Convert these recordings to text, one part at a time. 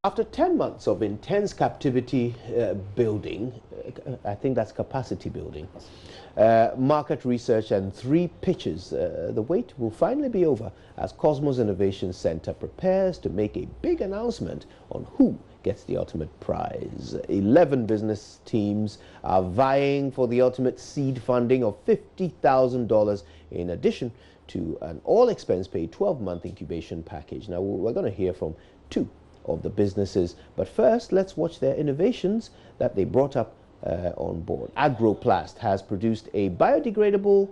After 10 months of intense captivity building, I think that's capacity building, market research and 3 pitches, the wait will finally be over as Cosmos Innovation Center prepares to make a big announcement on who gets the ultimate prize. 11 business teams are vying for the ultimate seed funding of $50,000 in addition to an all-expense-paid 12-month incubation package. Now, we're going to hear from 2 of the businesses, but first let's watch their innovations that they brought up on board. Agroplast has produced a biodegradable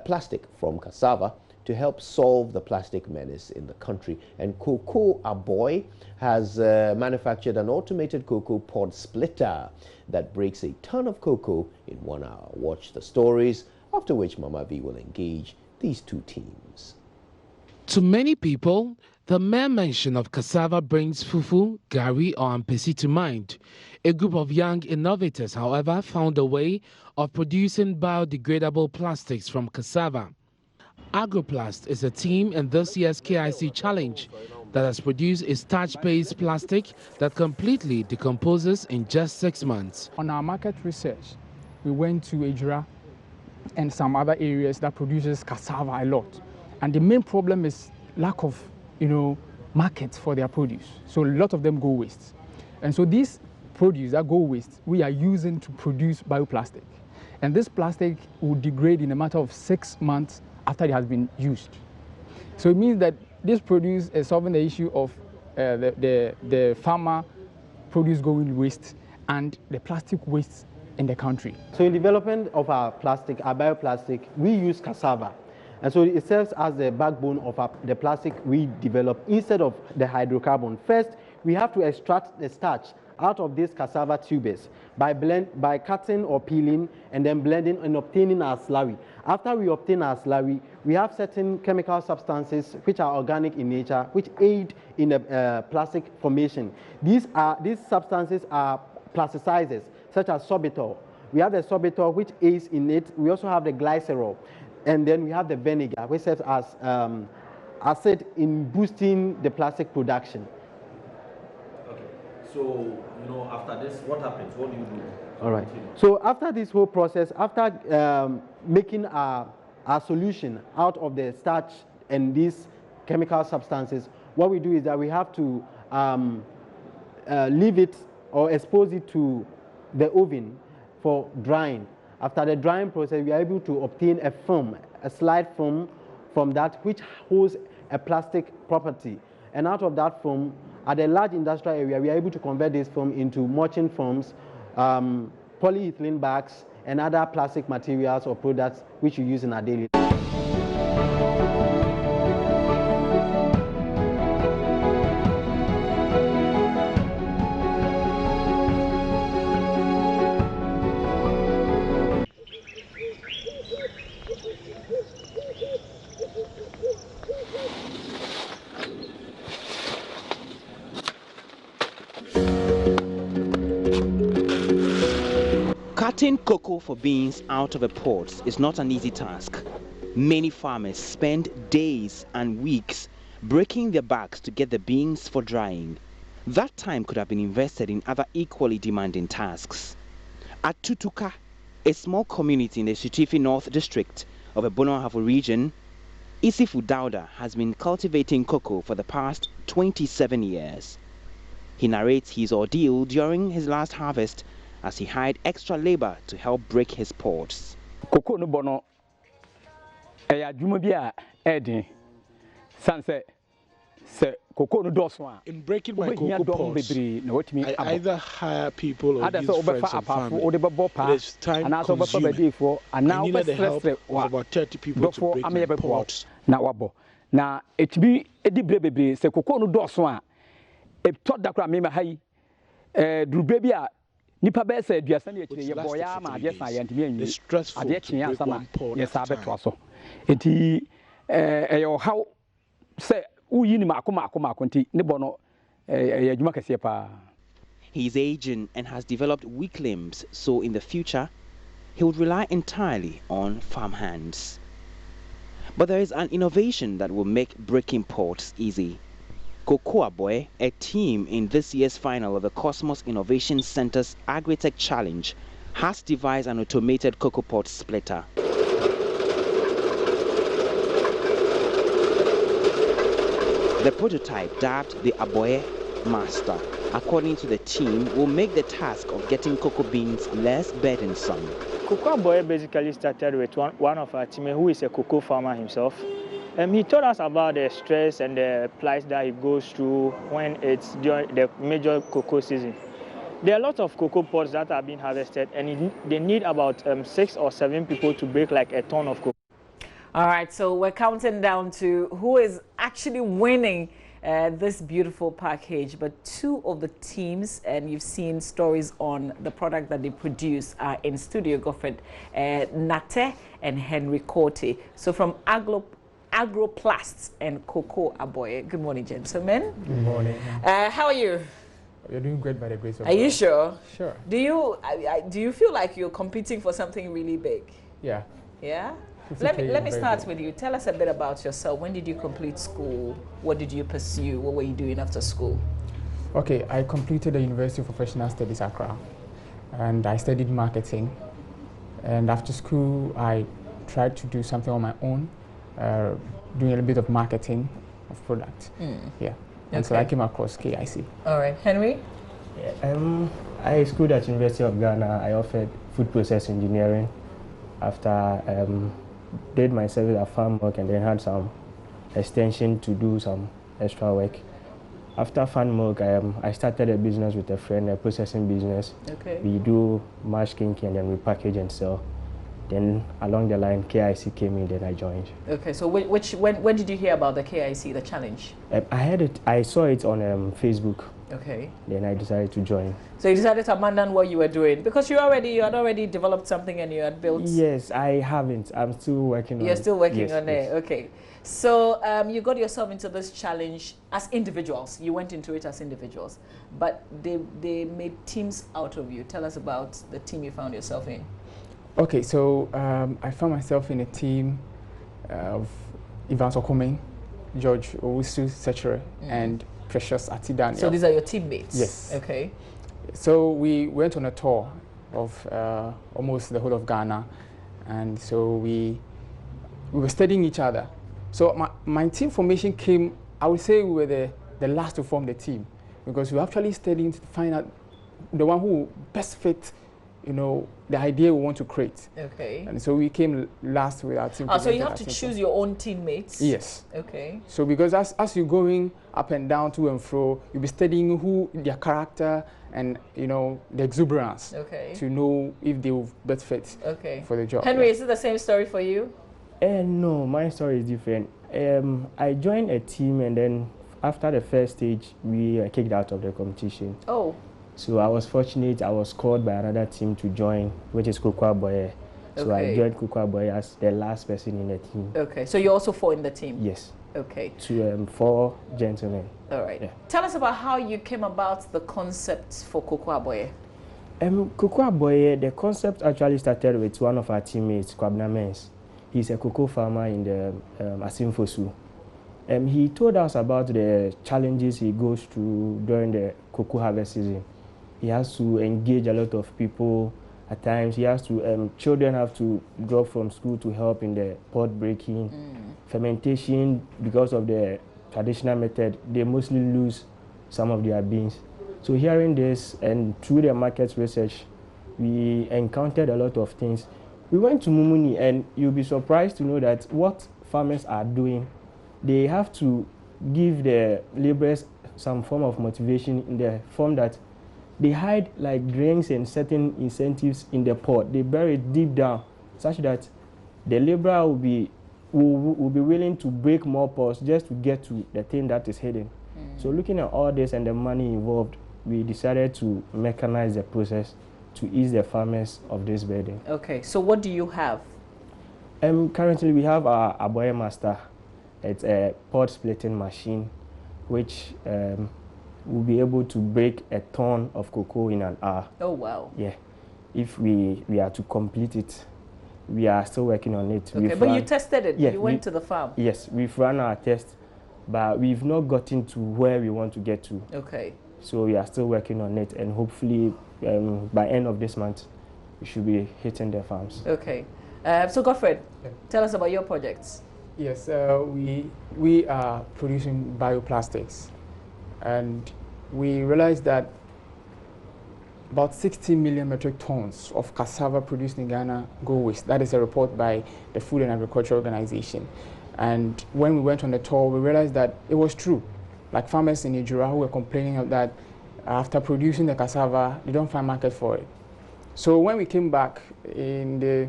plastic from cassava to help solve the plastic menace in the country, and Cocoa Aboy has manufactured an automated cocoa pod splitter that breaks a ton of cocoa in 1 hour. Watch the stories, after which Mama V will engage these 2 teams. To many people, the mere mention of cassava brings fufu, gari or ampesi to mind. A group of young innovators, however, found a way of producing biodegradable plastics from cassava. Agroplast is a team in this year's KIC Challenge that has produced a starch-based plastic that completely decomposes in just 6 months. On our market research, we went to Ejura and some other areas that produces cassava a lot. And the main problem is lack of, markets for their produce. So a lot of them go waste. And so these produce that go waste, we are using to produce bioplastic. And this plastic will degrade in a matter of 6 months after it has been used. So it means that this produce is solving the issue of the farmer produce going waste and the plastic waste in the country. So in development of our plastic, our bioplastic, we use cassava. And so it serves as the backbone of the plastic we develop instead of the hydrocarbon. First, we have to extract the starch out of these cassava tubers by cutting or peeling and then blending and obtaining our slurry. After we obtain our slurry, we have certain chemical substances which are organic in nature, which aid in the plastic formation. These substances are plasticizers, such as sorbitol. We have the sorbitol, which aids in it. We also have the glycerol. And then we have the vinegar, which serves as acid in boosting the plastic production. Okay. So, after this, what happens? What do you do? All right. So after this whole process, after making our solution out of the starch and these chemical substances, what we do is that we have to leave it or expose it to the oven for drying. After the drying process, we are able to obtain a film, a slide film from that which holds a plastic property. And out of that film, at a large industrial area, we are able to convert this film into mulching films, polyethylene bags, and other plastic materials or products which we use in our daily life. Cutting cocoa for beans out of the pods is not an easy task. Many farmers spend days and weeks breaking their backs to get the beans for drying. That time could have been invested in other equally demanding tasks. At Tutuka, a small community in the Shitifi North District of the Bonohafo region, Isifu Dauda has been cultivating cocoa for the past 27 years. He narrates his ordeal during his last harvest as he hired extra labor to help break his pods. Cocoa no bono eya dwuma bi a edin sanse se cocoa no doso. In breaking my cocoa pods, I either hire people or use friends and family. But it's time consuming. I needed the help of about 30 people to break my pods. Na etbi edibre bebre se cocoa no doso a e to da kra me ma hai durbe bi a nipa be se aduasa na ekire ye boya ma ade san ya ntimi anyi ade kyen asama ye sa beto so enti eyo how se uyi ni mako nti ne bono adwuma kese pa. He is aging and has developed weak limbs, so in the future he would rely entirely on farm hands. But there is an innovation that will make breaking pods easy. Cocoa Boy, a team in this year's final of the Cosmos Innovation Center's Agritech Challenge, has devised an automated cocoa pod splitter. The prototype, dubbed the Aboye Master, according to the team, will make the task of getting cocoa beans less burdensome. Cocoa Boy basically started with one of our teammates who is a cocoa farmer himself. He told us about the stress and the plight that he goes through when it's during the major cocoa season. There are lots of cocoa pods that are being harvested, and they need about 6 or 7 people to break like a ton of cocoa. All right, so we're counting down to who is actually winning this beautiful package. But 2 of the teams, and you've seen stories on the product that they produce, are in studio. Godfred Nate and Henry Korte. So from Agroplasts and Cocoa Aboye. Good morning, gentlemen. Good morning. How are you? You're doing great by the grace of God. Are you sure? Sure. Do you feel like you're competing for something really big? Yeah. Yeah? Let me start with you. Tell us a bit about yourself. When did you complete school? What did you pursue? What were you doing after school? Okay, I completed the University of Professional Studies, Accra, and I studied marketing. And after school, I tried to do something on my own, doing a little bit of marketing of product. Yeah. And so I came across KIC. All right. Henry? Yeah, I schooled at University of Ghana. I offered food process engineering. After did my service at farm work and then had some extension to do some extra work. After farm work, I started a business with a friend, a processing business. Okay. We do mash kinky and then we package and sell. Then along the line, KIC came in, then I joined. Okay, so when did you hear about the KIC, the challenge? I saw it on Facebook. Okay. Then I decided to join. So you decided to abandon what you were doing because you had already developed something and you had built. Yes, I haven't. I'm still working on it. You're still working on it. it. Okay. So you got yourself into this challenge as individuals. You went into it as individuals, but they made teams out of you. Tell us about the team you found yourself in. Okay, so I found myself in a team of Ivan Sokomen, George Owusu Sechere, and Precious Atidaniel. So these are your teammates? Yes. Okay. So we went on a tour of almost the whole of Ghana, and so we were studying each other. So my team formation came, I would say we were the last to form the team, because we were actually studying to find out the one who best fit, you know, the idea we want to create. Okay. And so we came last with our team. So you have to choose your own teammates? Yes. Okay. So because as you're going up and down, to and fro, you'll be studying who their character and, you know, the exuberance. Okay. To know if they will best fit for the job. Henry, is it the same story for you? No, my story is different. I joined a team, and then after the first stage, we were kicked out of the competition. Oh. So I was fortunate, I was called by another team to join, which is Cocoa Aboye. So I joined Cocoa Aboye as the last person in the team. Okay, so you also 4 in the team? Yes. Okay. 4 gentlemen. All right. Yeah. Tell us about how you came about the concept for Cocoa Aboye. Cocoa Aboye, the concept actually started with one of our teammates, Kwabna Mens. He's a cocoa farmer in the Asimfosu. He told us about the challenges he goes through during the cocoa harvest season. He has to engage a lot of people. At times, he has to, children have to drop from school to help in the pod breaking. Fermentation, because of the traditional method, they mostly lose some of their beans. So hearing this and through the market research, we encountered a lot of things. We went to Mumuni, and you'll be surprised to know that what farmers are doing, they have to give the laborers some form of motivation in the form that they hide like drinks and certain incentives in the pot. They bury it deep down such that the laborer will be willing to break more pots just to get to the thing that is hidden. So looking at all this and the money involved, we decided to mechanize the process to ease the farmers of this burden. Okay, so what do you have? Currently we have our Aboye Master. It's a pod splitting machine which will be able to break a ton of cocoa in an hour. Oh wow. Yeah. If we are to complete it, we are still working on it. Okay, but you tested it? Yeah, you went to the farm? Yes, we've run our tests but we've not gotten to where we want to get to. Okay. So we are still working on it, and hopefully by end of this month, we should be hitting the farms. Okay. So Godfred, tell us about your projects. Yes, we are producing bioplastics, and we realized that about 60 million metric tons of cassava produced in Ghana go waste. That is a report by the Food and Agriculture Organization. And when we went on the tour, we realized that it was true. Like farmers in Ijura who were complaining that after producing the cassava, they don't find market for it. So when we came back in the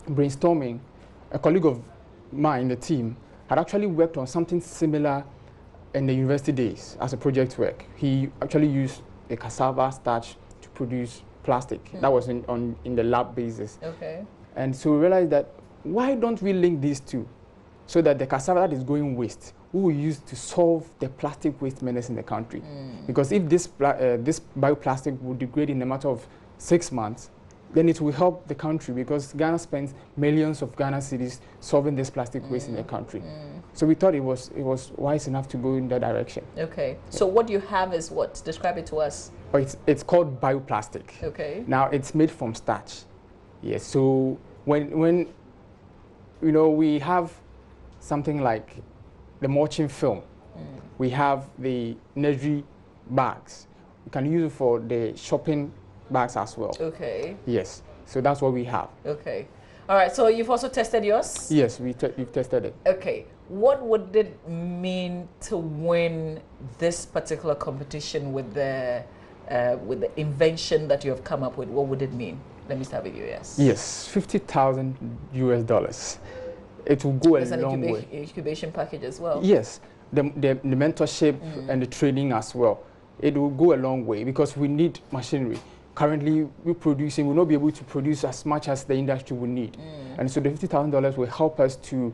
brainstorming, a colleague of mine in the team had actually worked on something similar in the university days as a project work. He actually used a cassava starch to produce plastic. That was in the lab basis. Okay. And so we realized that why don't we link these two so that the cassava that is going waste, we will use to solve the plastic waste menace in the country. Because if this bioplastic will degrade in a matter of 6 months, then it will help the country, because Ghana spends millions of Ghana cedis solving this plastic waste in the country. So we thought it was wise enough to go in that direction. Okay. So what you have is what? Describe it to us. Oh, it's called bioplastic. Okay. Now it's made from starch. Yes. So when you know, we have something like the mulching film, we have the nursery bags. We can use it for the shopping bags as well. Okay. Yes. So that's what we have. Okay. All right. So you've also tested yours? Yes, we've tested it. Okay. What would it mean to win this particular competition with the invention that you have come up with? What would it mean? Let me start with you. Yes. Yes, $50,000 US. It will go a long way. Incubation package as well. Yes, the mentorship and the training as well. It will go a long way because we need machinery. Currently, we're producing, we'll not be able to produce as much as the industry will need. And so the $50,000 will help us to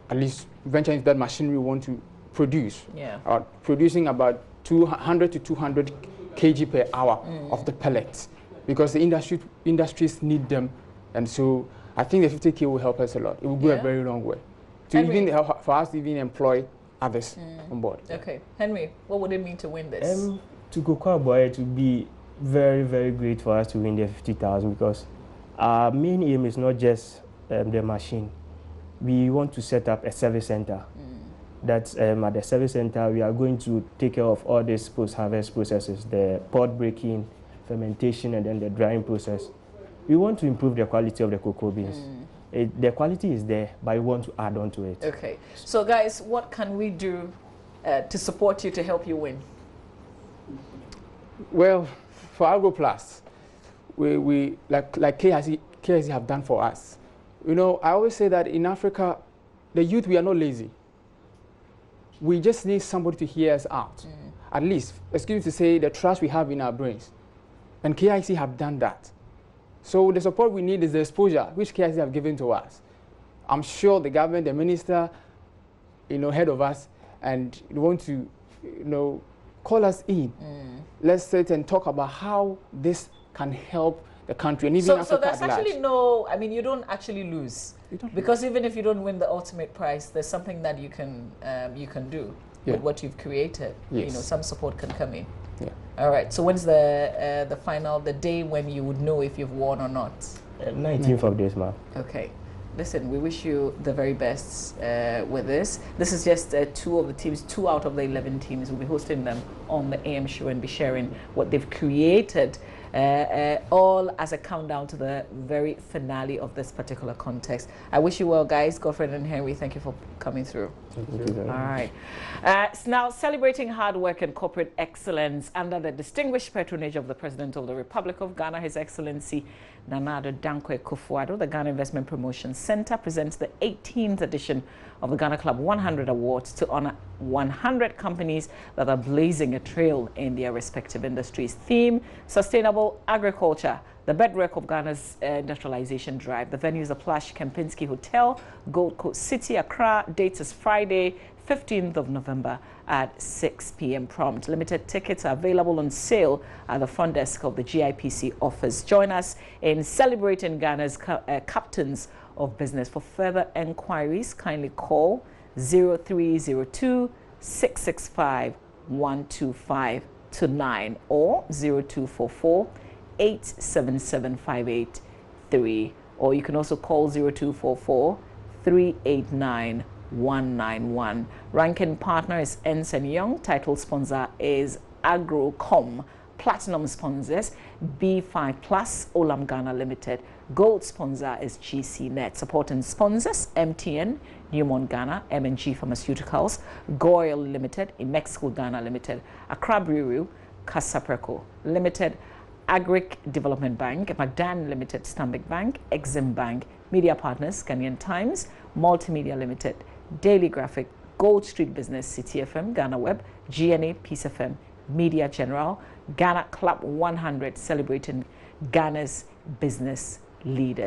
at least venture into that machinery we want to produce. Yeah. Producing about 100 to 200 kg per hour of the pellets, because the industries need them. And so I think the 50K will help us a lot. It will go a very long way to even help for us to even employ others on board. Okay. Henry, what would it mean to win this? To Cocoa Boy, it would be very, very great for us to win the 50,000, because our main aim is not just the machine. We want to set up a service center. That's at the service center, we are going to take care of all these post-harvest processes, the pod breaking, fermentation, and then the drying process. We want to improve the quality of the cocoa beans. The quality is there, but we want to add on to it. Okay. So guys, what can we do to support you, to help you win? Well, for AgroPlus, we like KIC have done for us. You know, I always say that in Africa, the youth, we are not lazy. We just need somebody to hear us out. At least, excuse me to say, the trust we have in our brains. And KIC have done that. So the support we need is the exposure, which KIC have given to us. I'm sure the government, the minister, you know, head of us, and want to, you know, call us in. Let's sit and talk about how this can help the country and even Africa so there's at large. actually no, I mean, you don't actually lose, because even if you don't win the ultimate prize, there's something that you can do with what you've created. You know, some support can come in. All right. So when's the final, the day when you would know if you've won or not? 19th of this month. Okay. Listen, we wish you the very best with this. This is just 2 of the teams, 2 out of the 11 teams. We'll be hosting them on the AM show and be sharing what they've created, all as a countdown to the very finale of this particular contest. I wish you well, guys. Godfred and Henry, thank you for coming through. Thank you. All right. Now, celebrating hard work and corporate excellence under the distinguished patronage of the President of the Republic of Ghana, His Excellency Nana Addo Dankwa Akufo-Addo, the Ghana Investment Promotion Center presents the 18th edition of the Ghana Club 100 Awards to honor 100 companies that are blazing a trail in their respective industries. Theme: sustainable agriculture, the bedrock of Ghana's industrialization drive. The venue is the Plush Kempinski Hotel, Gold Coast City, Accra. Date is Friday, 15th of November at 6 p.m. prompt. Limited tickets are available on sale at the front desk of the GIPC office. Join us in celebrating Ghana's captains of business. For further enquiries, kindly call 0302 665-125-9 or 0244-877-583, or you can also call 0244-389-191. Ranking partner is Ernst & Young. Title sponsor is Agrocom. Platinum sponsors B5 Plus, Olam Ghana Limited. Gold sponsor is GC Net. Supporting sponsors MTN, Newmont Ghana, M&G Pharmaceuticals, Goyle Limited, in Mexico Ghana Limited, Accra Brewery, Casapreco Limited, Agric Development Bank, Magdan Limited, Stanbic Bank, Exim Bank, Media Partners, Ghanaian Times, Multimedia Limited, Daily Graphic, Gold Street Business, City FM, Ghana Web, GNA, Peace FM, Media General, Ghana Club 100, celebrating Ghana's business leaders.